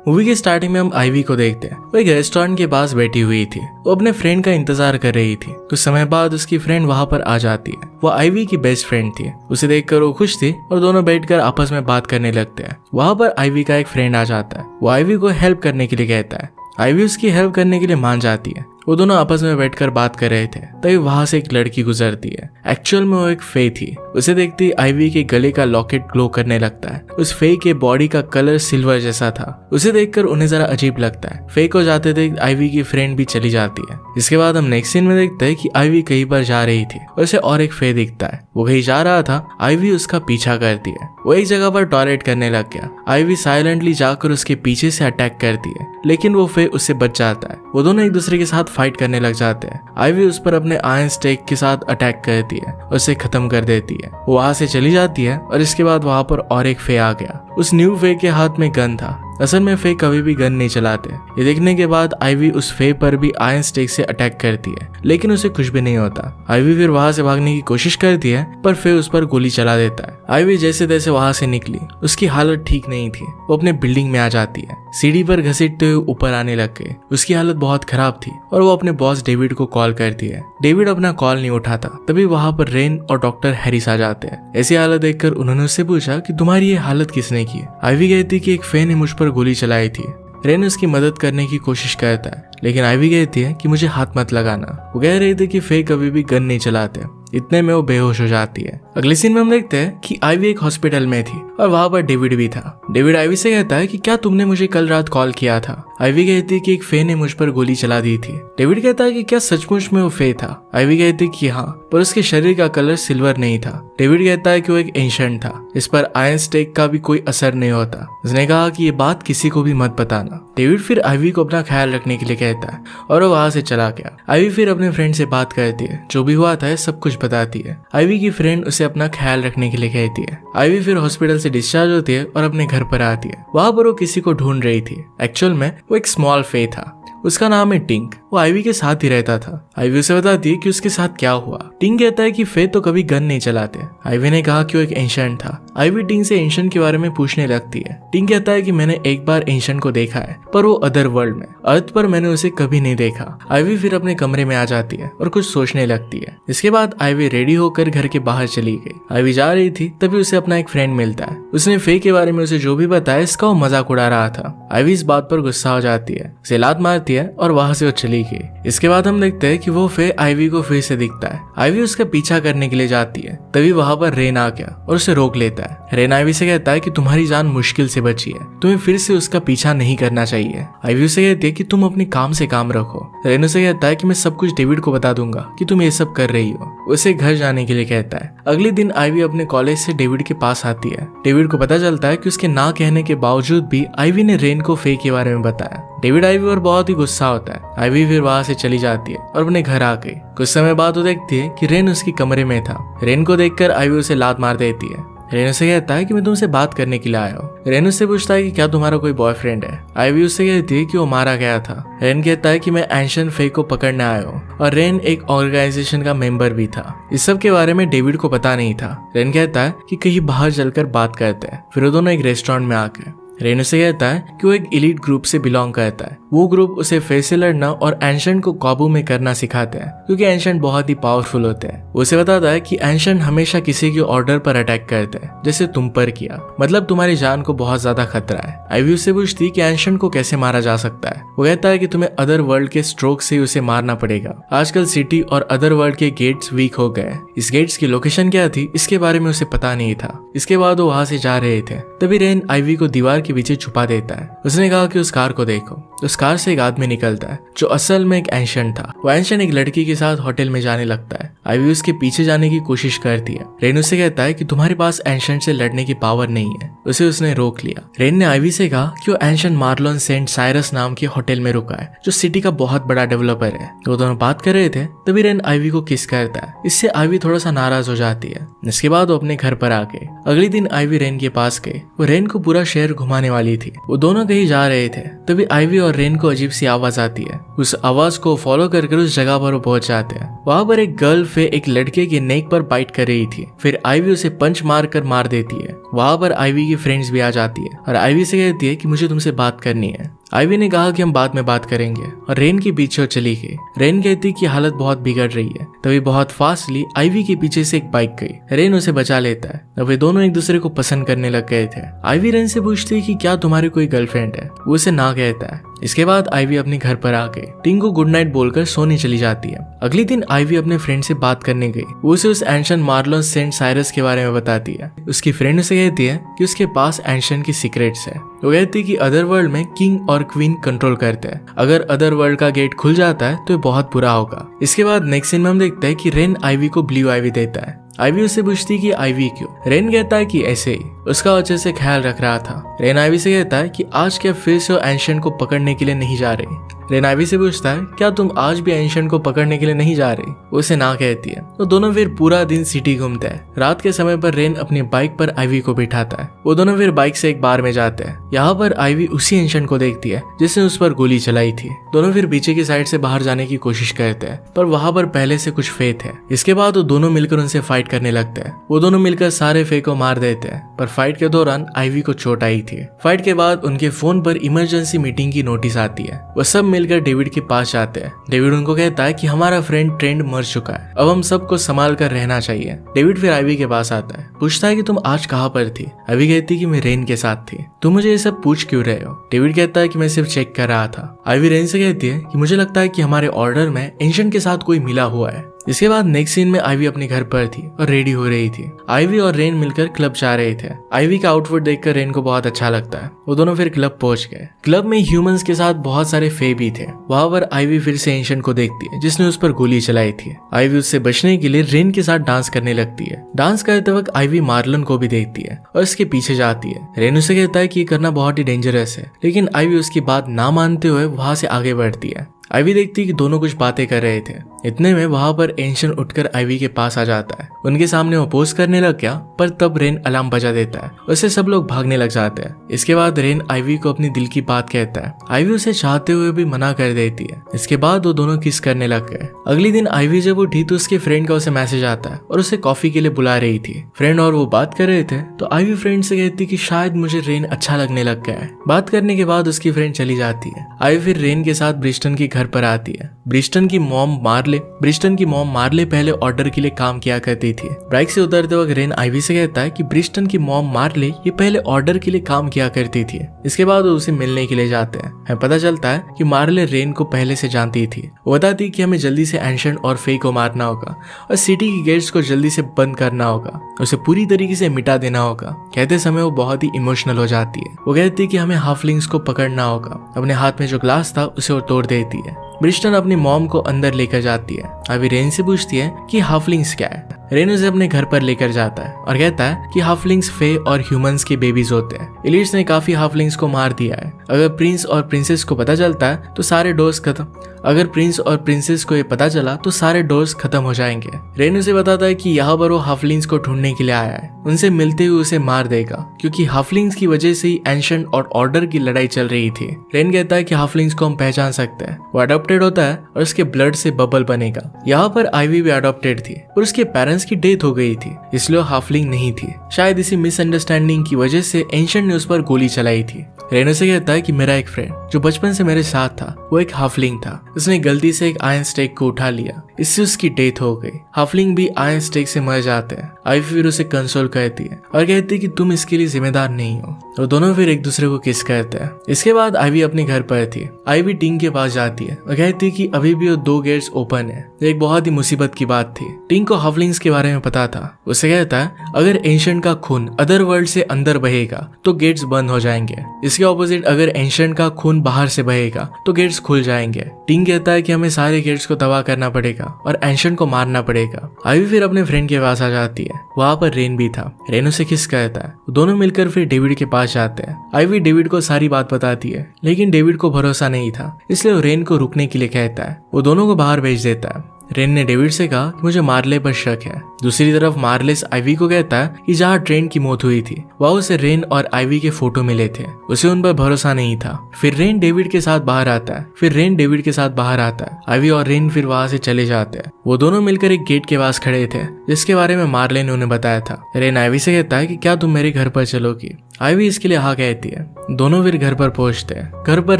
Movie के starting में हम आईवी को देखते हैं। वो एक रेस्टोरेंट के पास बैठी हुई थी। वो अपने फ्रेंड का इंतजार कर रही थी। कुछ समय बाद उसकी फ्रेंड वहां पर आ जाती है। वो आईवी की बेस्ट फ्रेंड थी। उसे देखकर वो खुश थी और दोनों बैठकर आपस में बात करने लगते हैं। वहां पर आईवी का एक फ्रेंड आ जाता है। वो आईवी को हेल्प करने के लिए कहता है। आईवी उसकी हेल्प करने के लिए मान जाती है। वो दोनों आपस में बैठकर बात कर रहे थे, तभी वहां से एक लड़की गुजरती है। एक्चुअल में वो एक फे थी। उसे देखते ही आईवी के गले का लॉकेट ग्लो करने लगता है। उस फे के बॉडी का कलर सिल्वर जैसा था। उसे देखकर उन्हें जरा अजीब लगता है। फे को जाते देख आईवी की फ्रेंड भी चली जाती है। इसके बाद हम नेक्स्ट सीन में देखते हैं कि आईवी कहीं पर जा रही थी और उसे और एक फे दिखता है। वो कहीं जा रहा था। आईवी उसका पीछा करती है। वो एक जगह पर टॉयलेट करने लग गया। आईवी साइलेंटली जाकर उसके पीछे से अटैक करती है, लेकिन वो फे उससे बच जाता है। वो दोनों एक दूसरे के साथ फाइट करने लग जाते हैं। आईवी उस पर अपने आयरन स्टेक के साथ अटैक करती है और उसे खत्म कर देती है। वो वहां से चली जाती है और इसके बाद वहां पर और एक फे आ गया। उस न्यू फे के हाथ में गन था। असल में फे कभी भी गन नहीं चलाते। ये देखने के बाद आईवी उस फे पर भी आयरन स्टेक से अटैक करती है, लेकिन उसे कुछ भी नहीं होता। आईवी फिर वहां से भागने की कोशिश करती है, पर फे उस पर गोली चला देता है। आईवी जैसे तैसे वहां से निकली। उसकी हालत ठीक नहीं थी। वो अपने बिल्डिंग में आ जाती है। सीढ़ी पर घसीटते हुए ऊपर आने लग गए। उसकी हालत बहुत खराब थी और वो अपने बॉस डेविड को कॉल करती है। डेविड अपना कॉल नहीं उठाता। तभी वहां पर रेन और डॉक्टर हैरिस आ जाते हैं। ऐसी हालत देखकर उन्होंने उससे पूछा कि तुम्हारी ये हालत किसने की है। आईवी कहती कि एक फे ने मुझ पर गोली चलाई थी। रेन उसकी मदद करने की कोशिश करता है, लेकिन आईवी कहती है कि मुझे हाथ मत लगाना। वो कह रही थी कि फे कभी भी गन नहीं चलाते। इतने में वो बेहोश हो जाती है। अगले सीन में हम देखते हैं कि आईवी एक हॉस्पिटल में थी और वहां पर डेविड भी था। डेविड आईवी से कहता है कि क्या तुमने मुझे कल रात कॉल किया था। आईवी कहती है कि एक फे ने मुझ पर गोली चला दी थी। डेविड कहता है कि क्या सचमुच में वो फे था। आईवी कहती है कि हाँ, पर उसके शरीर का कलर सिल्वर नहीं था। डेविड कहता है कि वो एक एंशिएंट था। इस पर आयरन स्टेक का भी कोई असर नहीं होता। उसने कहा कि ये बात किसी को भी मत बताना। डेविड फिर आईवी को अपना ख्याल रखने के लिए कहता है और वो वहां से चला गया। आईवी फिर अपने फ्रेंड से बात करती है। जो भी हुआ था सब कुछ बताती है। आईवी की फ्रेंड उसे अपना ख्याल रखने के लिए कहती है। आईवी फिर हॉस्पिटल से डिस्चार्ज होती है और अपने घर पर आती है। वहां पर वो किसी को ढूंढ रही थी। एक्चुअल में वो एक स्मॉल फे था। उसका नाम है टिंक। वो आईवी के साथ ही रहता था। आईवी उसे बताती है कि उसके साथ क्या हुआ। टिंक कहता है कि फे तो कभी गन नहीं चलाते। आईवी ने कहा कि वो एक एंशिएंट था। आईवी टिंक से एंशिएंट के बारे में पूछने लगती है। टिंक कहता है कि मैंने एक बार एंशिएंट को देखा है, पर वो अदर वर्ल्ड में। अर्थ पर मैंने उसे कभी नहीं देखा। आईवी फिर अपने कमरे में आ जाती है और कुछ सोचने लगती है। इसके बाद आईवी रेडी होकर घर के बाहर चली गई। आईवी जा रही थी, तभी उसे अपना एक फ्रेंड मिलता है। उसने फे के बारे में उसे जो भी बताया, इसका वो मजाक उड़ा रहा था। आईवी इस बात पर गुस्सा हो जाती है, उसे लात मारती है और वहां से वो चली गई। इसके बाद हम देखते हैं कि वो फे आईवी को फिर से दिखता है। आईवी उसका पीछा करने के लिए जाती है, तभी वहां पर रेन आ गया और उसे रोक लेता है। रेन आईवी से कहता है कि तुम्हारी जान मुश्किल से बची है, तुम्हें फिर से उसका पीछा नहीं करना चाहिए। आईवी उसे कहती है कि तुम अपने काम से काम रखो। रेन उसे कहता है कि मैं सब कुछ डेविड को बता दूंगा कि तुम ये सब कर रही हो। उसे घर जाने के लिए कहता है। अगले दिन आईवी अपने कॉलेज से डेविड के पास आती है। डेविड को पता चलता है कि उसके ना कहने के बावजूद भी आईवी ने रेन को फे के बारे में बताया। डेविड आईवी पर बहुत ही गुस्सा होता है। आईवी फिर वहां से चली जाती है और अपने घर आ गई। कुछ समय बाद वो देखती है कि रेन उसके कमरे में था। रेन को देखकर आईवी उसे लात मार देती है। रेन उससे कहता है कि मैं तुमसे बात करने के लिए आया हूँ। रेन उससे पूछता है कि क्या तुम्हारा कोई बॉयफ्रेंड है। आईवी उससे कहती है कि वो मारा गया था। रेन कहता है कि मैं एंशिएंट फे को पकड़ने आया हूँ और रेन एक ऑर्गेनाइजेशन का मेंबर भी था। इस सब के बारे में डेविड को पता नहीं था। रेन कहता है कि कहीं बाहर चलकर बात करते हैं। फिर वो दोनों एक रेस्टोरेंट में आके रेन उसे कहता है कि वो एक एलीट ग्रुप से बिलोंग करता है। वो ग्रुप उसे फे से लड़ना और एंशिएंट को काबू में करना सिखाते हैं, क्योंकि एंशिएंट बहुत ही पावरफुल होते हैं। वो उसे बताता है कि एंशिएंट हमेशा किसी के ऑर्डर पर अटैक करते हैं, जैसे तुम पर किया। मतलब तुम्हारी जान को बहुत ज्यादा खतरा है। आईवी उससे पूछती कि एंशिएंट को कैसे मारा जा सकता है। वो कहता है कि तुम्हें अदर वर्ल्ड के स्ट्रोक से उसे मारना पड़ेगा। आजकल सिटी और अदर वर्ल्ड के गेट्स वीक हो गए। इस गेट्स की लोकेशन क्या थी, इसके बारे में उसे पता नहीं था। इसके बाद वो वहां से जा रहे थे, तभी रेन आईवी को दीवार के पीछे छुपा देता है। उसने कहा कि उस कार को देखो। उस कार से एक आदमी निकलता है जो असल में एक एंशिएंट था। वो एंशिएंट एक लड़की के साथ होटल में जाने लगता है। आईवी उसके पीछे जाने की कोशिश करती है। रेन उससे कहता है कि तुम्हारे पास एंशिएंट से लड़ने की पावर नहीं है। उसे उसने रोक लिया। रेन ने आईवी से कहा कि वो एंशिएंट मार्लोन सेंट साइरस नाम के होटल में रुका है, जो सिटी का बहुत बड़ा डेवलपर है। वो दोनों बात कर रहे थे, तभी रेन आईवी को किस करता है। इससे आईवी थोड़ा सा नाराज हो जाती है। इसके बाद वो अपने घर पर आ गए। अगले दिन आईवी रेन के पास गए। वो रेन को पूरा शहर घुमा घुमाने वाली थी। वो दोनों कहीं जा रहे थे, तभी आइवी और रेन को अजीब सी आवाज आती है। उस आवाज को फॉलो करके उस जगह पर वो पहुंच जाते हैं। वहां पर एक गर्ल फे एक लड़के के नेक पर बाइट कर रही थी। फिर आइवी उसे पंच मार कर मार देती है। वहां पर आइवी की फ्रेंड्स भी आ जाती है और आइवी से कहती है कि मुझे तुमसे बात करनी है। आइवी ने कहा कि हम बाद में बात करेंगे और रेन के पीछे चली गई। रेन कहती कि हालत बहुत बिगड़ रही है। तभी बहुत फास्टली आइवी के पीछे से एक बाइक गई। रेन उसे बचा लेता है और वे दोनों एक दूसरे को पसंद करने लग गए थे। आइवी रेन से पूछती है कि क्या तुम्हारी कोई गर्लफ्रेंड है। वो उसे ना कहता है। इसके बाद आइवी अपने घर पर आ गई। टिंग को गुड नाइट बोलकर सोने चली जाती है। अगले दिन आइवी अपने फ्रेंड से बात करने गई। वो उसे उस एंशिएंट मार्लोन सेंट साइरस के बारे में बताती है। उसकी फ्रेंड उसे कहती है कि उसके पास एंशिएंट की सीक्रेट्स है। वो कहती है कि अदर वर्ल्ड में किंग और क्वीन कंट्रोल करते हैं। अगर अदर वर्ल्ड का गेट खुल जाता है तो ये बहुत बुरा होगा। इसके बाद नेक्स्ट सीन में हम देखते हैं कि रेन आइवी को ब्लू आइवी देता है। आइवी उससे पूछती कि आइवी क्यों। रेन कहता है कि ऐसे ही, उसका अच्छे से ख्याल रख रहा था। रेन आइवी से कहता है कि आज क्या फिर से एंशिएंट को पकड़ने के लिए नहीं जा रही। रेन आइवी से पूछता है क्या तुम आज भी एंशिएंट को पकड़ने के लिए नहीं जा रही। वो उसे ना कहती है। तो दोनों फिर पूरा दिन सिटी घूमते हैं। रात के समय पर रेन अपनी बाइक पर आइवी को बिठाता है। वो दोनों फिर बाइक से एक बार में जाते हैं। यहाँ पर आइवी उसी एंशिएंट को देखती है जिसने उस पर गोली चलाई थी। दोनों फिर पीछे की साइड से बाहर जाने की कोशिश करते हैं, पर वहां पर पहले से कुछ फे थे। इसके बाद वो दोनों मिलकर उनसे फाइट करने लगते हैं। वो दोनों मिलकर सारे फे को मार देते हैं, पर फाइट के दौरान आइवी को चोट आई थी। फाइट के बाद उनके फोन पर इमरजेंसी मीटिंग की नोटिस आती है। वो सब मिलकर डेविड के पास जाते हैं। डेविड उनको कहता है कि हमारा फ्रेंड ट्रेंड मर चुका है, अब हम सबको संभाल कर रहना चाहिए। डेविड फिर आइवी के पास आता है, पूछता है कि तुम आज कहाँ पर थी। आइवी कहती है कि मैं रेन के साथ थी। तुम मुझे ये सब पूछ क्यों रहे हो। डेविड कहता है कि मैं सिर्फ चेक कर रहा था। आइवी रेन से कहती है कि मुझे लगता है कि हमारे ऑर्डर में एंशिएंट के साथ कोई मिला हुआ है। इसके बाद नेक्स्ट सीन में आइवी अपने घर पर थी और रेडी हो रही थी। आइवी और रेन मिलकर क्लब जा रहे थे। आइवी का आउटफिट देखकर रेन को बहुत अच्छा लगता है। वो दोनों फिर क्लब पहुंच गए। क्लब में ह्यूमंस के साथ बहुत सारे फे भी थे। वहां पर आइवी फिर से एंशिएंट को देखती है जिसने उस पर गोली चलाई थी। आइवी उससे बचने के लिए रेन के साथ डांस करने लगती है। डांस करते वक्त आइवी मार्लन को भी देखती है और उसके पीछे जाती है। रेन उसे कहता है कि ये करना बहुत ही डेंजरस है, लेकिन आइवी उसकी बात ना मानते हुए वहां से आगे बढ़ती है। आइवी देखती है कि दोनों कुछ बातें कर रहे थे। इतने में वहां पर एंशिएंट उठकर आइवी के पास आ जाता है। उनके सामने वो पोज करने लग गया, पर तब रेन अलार्म बजा देता है। उससे सब लोग भागने लग जाते हैं। इसके बाद रेन आइवी को अपनी दिल की बात कहता है। आइवी उसे चाहते हुए भी मना कर देती है। इसके बाद वो दोनों किस करने लग गए। अगले दिन आइवी जब उठी तो उसके फ्रेंड का उसे मैसेज आता है और उसे कॉफी के लिए बुला रही थी। फ्रेंड और वो बात कर रहे थे तो आइवी फ्रेंड से कहती कि शायद मुझे रेन अच्छा लगने लग गया है। बात करने के बाद उसकी फ्रेंड चली जाती है। आइवी फिर रेन के साथ ब्रिस्टन के घर पर आती है। ब्रिस्टन की मॉम मार्ले पहले ऑर्डर के लिए काम किया करती थी। बाइक से उतरते वक्त रेन आइवी से कहता है कि ब्रिस्टन की मॉम मार्ले ये पहले ऑर्डर के लिए काम किया करती थी। इसके बाद वो उसे मिलने के लिए जाते हैं। हमें पता चलता है कि मार्ले रेन को पहले से जानती थी। वो बताती कि हमें जल्दी से एंशिएंट और फे को मारना होगा और सिटी की गेट्स को जल्दी से बंद करना होगा, उसे पूरी तरीके से मिटा देना होगा। कहते समय वो बहुत ही इमोशनल हो जाती है। वो कहती है कि हमें हाफलिंग्स को पकड़ना होगा। अपने हाथ में जो ग्लास था उसे वो तोड़ देती है। ब्रिस्टन अपनी मॉम को अंदर लेकर जाती है। अभी रेन से पूछती है कि हाफलिंग्स क्या है। रेन उसे अपने घर पर लेकर जाता है और कहता है कि हाफलिंग्स फे और ह्यूमंस के बेबीज होते हैं। एलिट्स ने काफी हाफलिंग्स को मार दिया है। अगर प्रिंस और प्रिंसेस को पता चलता है तो सारे डोर्स खत्म अगर प्रिंस और प्रिंसेस को ये पता चला तो सारे डोर्स खत्म हो जाएंगे। रेन उसे बताता है कि यहाँ पर वो हाफलिंग्स को ढूंढने के लिए आया है। उनसे मिलते हुए उसे मार देगा क्योंकि हाफलिंग्स की वजह से ही एंशिएंट और ऑर्डर की लड़ाई चल रही थी। रेन कहता है कि हाफलिंग्स को हम पहचान सकते हैं। वो अडॉप्टेड होता है और उसके ब्लड से बबल बनेगा। यहाँ पर आइवी भी अडॉप्टेड थी और उसके पेरेंट्स की डेथ हो गई थी, इसलिए हाफलिंग नहीं थी। शायद इसी मिसअंडरस्टैंडिंग की वजह से एंशिएंट ने उस पर गोली चलाई थी। रेन उसे कहता है कि मेरा एक फ्रेंड जो बचपन से मेरे साथ था वो एक हाफलिंग था। उसने गलती से एक आयरन स्टेक को उठा लिया, इससे उसकी डेथ हो गई। हाफलिंग भी आयरन स्टेक से मर जाते हैं। आइवी फिर उसे कंसोल करती है और कहती है कि तुम इसके लिए जिम्मेदार नहीं हो। और दोनों फिर एक दूसरे को किस करते हैं। इसके बाद आइवी अपने घर पर थी। आइवी टिंग के पास जाती है और कहती है कि अभी भी वो 2 गेट्स ओपन है। एक बहुत ही मुसीबत की बात थी। टिंग को हाफलिंग्स के बारे में पता था। उसे कहता है अगर एंशिएंट का खून अदर वर्ल्ड से अंदर बहेगा तो गेट्स बंद हो जाएंगे। इसके ऑपोजिट अगर एंशिएंट का खून बाहर से बहेगा तो गेट्स खुल जाएंगे। टिंग कहता है कि हमें सारे गेट्स को तबाह करना पड़ेगा और एंशिएंट को मारना पड़ेगा। आइवी फिर अपने फ्रेंड के पास आ जाती है। वहां पर रेन भी था। रेन उसे किस कहता है। दोनों मिलकर फिर डेविड के पास जाते हैं। आइवी डेविड को सारी बात बताती है, लेकिन डेविड को भरोसा नहीं था, इसलिए वो रेन को रुकने के लिए कहता है। वो दोनों को बाहर भेज देता है। रेन ने डेविड से कहा कि मुझे मार्ले पर शक है। दूसरी तरफ मार्लिस आइवी को कहता है कि जहाँ ट्रेन की मौत हुई थी वहाँ उसे रेन और आइवी के फोटो मिले थे, उसे उन पर भरोसा नहीं था। फिर रेन डेविड के साथ बाहर आता है। आइवी और रेन फिर वहाँ से चले जाते हैं। वो दोनों मिलकर एक गेट के पास खड़े थे जिसके बारे में मार्ले ने उन्हें बताया था। रेन आइवी से कहता है कि क्या तुम मेरे घर पर चलोगी? आइवी इसके लिए हाँ कहती है। दोनों फिर घर पर पहुंचते हैं। घर पर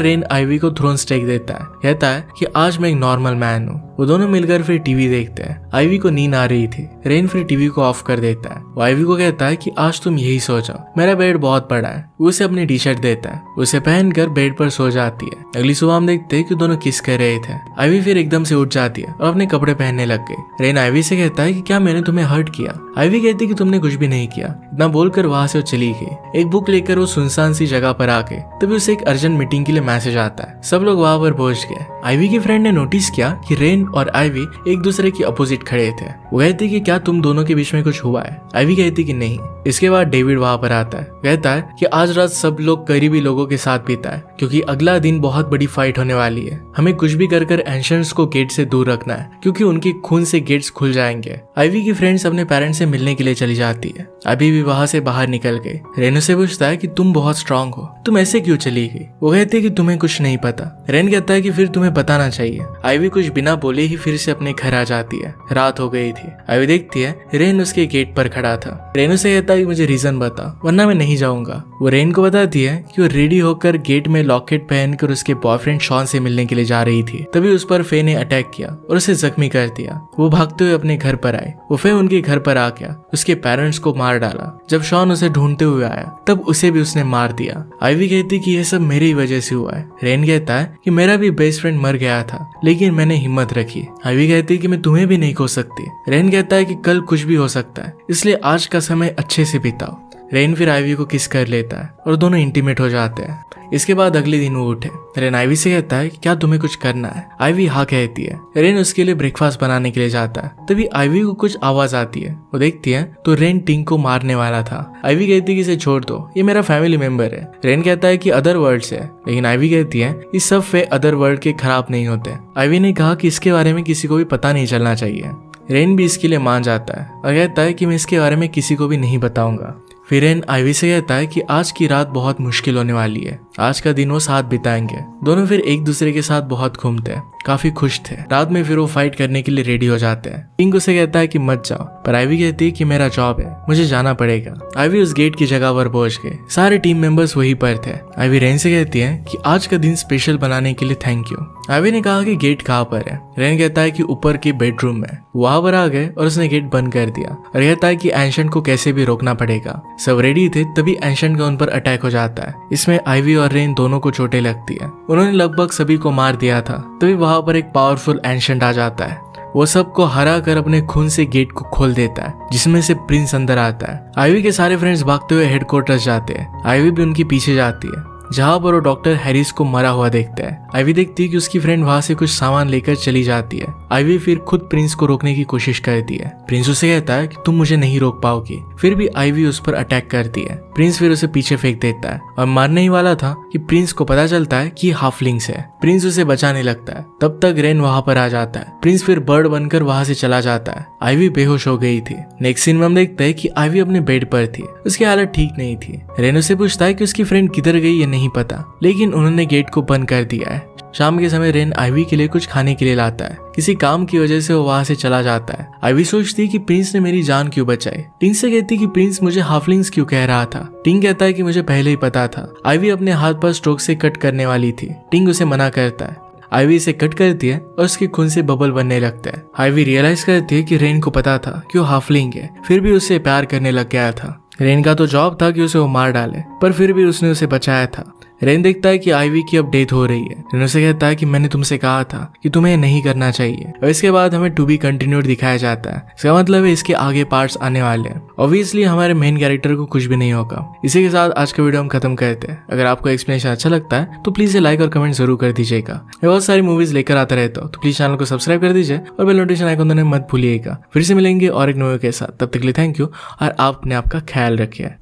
रेन आइवी को थ्रोन स्टेक देता है, कहता है कि आज मैं एक नॉर्मल मैन हूँ। वो दोनों मिलकर फिर टीवी देखते हैं। आइवी को नींद आ रही थी। रेन फिर टीवी को ऑफ कर देता है। वो आइवी को कहता है कि आज तुम यही सो जाओ, मेरा बेड बहुत बड़ा है। वो उसे अपनी टी शर्ट देता है, उसे पहनकर बेड पर सो जाती है। अगली सुबह हम देखते हैं कि दोनों किस कर रहे थे। आइवी फिर एकदम से उठ जाती है और अपने कपड़े पहनने लग गई। रेन आइवी से कहता है कि क्या मैंने तुम्हें हर्ट किया? आइवी कहती है कि तुमने कुछ भी नहीं किया। इतना बोलकर वहां से वो चली गई। एक बुक लेकर वो सुनसान सी जगह पर आके तभी उसे एक अर्जेंट मीटिंग के लिए मैसेज आता है। सब लोग वहां पर पहुंच गए। आइवी की फ्रेंड ने नोटिस किया कि रेन और आइवी एक दूसरे के अपोजिट खड़े थे। वो कहती कि क्या तुम दोनों के बीच में कुछ हुआ है? आइवी कहती कि नहीं। इसके बाद डेविड वहां पर आता है, कहता है कि आज रात सब लोग करीबी लोगों के साथ बिताए क्योंकि अगला दिन बहुत बड़ी फाइट होने वाली है। हमें कुछ भी कर एंशियंट्स को गेट से दूर रखना है क्योंकि उनके खून से गेट्स खुल जाएंगे। आइवी की फ्रेंड्स अपने पेरेंट्स से मिलने के लिए चली जाती है। अभी भी वहां से बाहर निकल गई। रेन से पूछता है कि तुम बहुत स्ट्रांग हो, तुम ऐसे क्यों चली गई? वो कहती है कि तुम्हें कुछ नहीं पता। रेन कहता है कि फिर तुम्हें बताना चाहिए। आइवी कुछ बिना बोले ही फिर से अपने घर आ जाती है। रात हो गई थी। आइवी देखती है रेन उसके गेट पर खड़ा था। रेन से कहता है कि मुझे रीजन बता वरना मैं नहीं जाऊंगा। वो रेन को बताती है कि वो रेडी होकर गेट में लॉकेट पहनकर उसके बॉयफ्रेंड शॉन से मिलने के लिए जा रही थी। तभी उस पर फे ने अटैक किया और उसे जख्मी कर दिया। वो भागते हुए अपने घर पर आए। वो फे उनके घर पर आ गया, उसके पेरेंट्स को मार डाला। जब शॉन उसे ढूंढते हुए आया तब उसे भी उसने मार दिया। आइवी कहती कि यह सब मेरी वजह से हुआ है। रेन कहता है कि मेरा भी बेस्ट फ्रेंड मर गया था लेकिन मैंने हिम्मत रखी। आइवी कहती कि मैं तुम्हें भी नहीं खो सकती। रेन कहता है कि कल कुछ भी हो सकता है इसलिए आज का समय अच्छे से बिताओ। रेन फिर आइवी को किस कर लेता है और दोनों इंटीमेट हो जाते हैं। इसके बाद अगले दिन वो उठे। रेन आइवी से कहता है कि क्या तुम्हें कुछ करना है? आइवी हाँ कहती है। रेन उसके लिए ब्रेकफास्ट बनाने के लिए जाता है। तभी आइवी को कुछ आवाज आती है। वो देखती है तो रेन टिंग को मारने वाला था। आइवी कहती है कि इसे छोड़ दो, ये मेरा फैमिली मेंबर है। रेन कहता है कि अदर वर्ल्ड है, लेकिन आइवी कहती है कि सब फे अदर वर्ल्ड के खराब नहीं होते। आइवी ने कहा कि इसके बारे में किसी को भी पता नहीं चलना चाहिए। रेन भी इसके लिए मान जाता है और कहता है कि मैं इसके बारे में किसी को भी नहीं बताऊंगा। फिर रेन आइवी से कहता है कि आज की रात बहुत मुश्किल होने वाली है। आज का दिन वो साथ बिताएंगे। दोनों फिर एक दूसरे के साथ बहुत घूमते हैं, काफी खुश थे। रात में फिर वो फाइट करने के लिए रेडी हो जाते हैं। किंग उसे कहता है कि मत जाओ, पर आइवी कहती है कि मेरा जॉब है, मुझे जाना पड़ेगा। आइवी उस गेट की जगह पर पहुंच गए। सारे टीम मेंबर्स वहीं पर थे। आइवी रेन से कहती है कि आज का दिन स्पेशल बनाने के लिए थैंक यू। आइवी ने कहा कि गेट कहाँ पर है? रेन कहता है कि ऊपर के बेडरूम में। वहां पर आ गए और उसने गेट बंद कर दिया और कहता है कि एंशिएंट को कैसे भी रोकना पड़ेगा। सब रेडी थे तभी एंशिएंट का उन पर अटैक हो जाता है। इसमें आइवी और रेन दोनों को चोटें लगती है। उन्होंने लगभग सभी को मार दिया था। तभी वहां पर एक पावरफुल एंशिएंट आ जाता है। वो सबको हरा कर अपने खून से गेट को खोल देता है जिसमें से प्रिंस अंदर आता है। आइवी के सारे फ्रेंड्स भागते हुए हेडक्वार्टर्स जाते हैं। आइवी भी उनके पीछे जाती है जहां पर वो डॉक्टर हैरिस को मरा हुआ देखता है। आइवी देखती है कि उसकी फ्रेंड वहां से कुछ सामान लेकर चली जाती है। आइवी फिर खुद प्रिंस को रोकने की कोशिश करती है। प्रिंस उसे कहता है कि तुम मुझे नहीं रोक पाओगी। फिर भी आइवी उस पर अटैक करती है। प्रिंस फिर उसे पीछे फेंक देता है और मारने ही वाला था कि प्रिंस को पता चलता है कि हाफलिंग्स है। प्रिंस उसे बचाने लगता है। तब तक रेन वहां पर आ जाता है। प्रिंस फिर बर्ड बनकर वहां से चला जाता है। आइवी बेहोश हो गई थी। नेक्स्ट सीन में हम देखते हैं कि आइवी अपने बेड पर थी। उसकी हालत ठीक नहीं थी। रेन उसे पूछता है कि उसकी फ्रेंड किधर गई ये नहीं पता, लेकिन उन्होंने गेट को बंद कर दिया है। शाम के समय रेन आइवी के लिए कुछ खाने के लिए लाता है। किसी काम की वजह से वो वहां से चला जाता है। आइवी सोचती है कि प्रिंस ने मेरी जान क्यों बचाई। टिंग से कहती है कि प्रिंस मुझे हाफलिंग्स क्यों कह रहा था। टिंग कहता है कि मुझे पहले ही पता था। आइवी अपने हाथ पर स्ट्रोक से कट करने वाली थी। टिंग उसे मना करता है। आइवी इसे कट करती है और उसके खून से बबल बनने लगता है। आइवी रियलाइज करती है कि रेन को पता था कि वो हाफलिंग है, फिर भी उससे प्यार करने लग गया था। रेन का तो जॉब था कि उसे वो मार डाले, पर फिर भी उसने उसे बचाया था। रेन देखता है कि आइवी की अब डेथ हो रही है। रेन उसे कहता है कि मैंने तुमसे कहा था कि तुम्हें नहीं करना चाहिए। और इसके बाद हमें टू बी कंटिन्यूड दिखाया जाता है। इसका मतलब है इसके आगे पार्ट्स आने वाले हैं। ऑब्वियसली हमारे मेन कैरेक्टर को कुछ भी नहीं होगा। इसी के साथ आज का वीडियो हम खत्म करते हैं। अगर आपको एक्सप्लेनेशन अच्छा लगता है तो प्लीज लाइक और कमेंट जरूर कर दीजिएगा। मैं बहुत सारी मूवीज लेकर आता रहता हूँ, तो प्लीज चैनल को सब्सक्राइब कर दीजिए और बेल नोटिफिकेशन आइकन दबाना मत भूलिएगा। फिर से मिलेंगे और एक न्यू वीडियो के साथ। तब तक के लिए थैंक यू और आप अपने आप का ख्याल रखिए।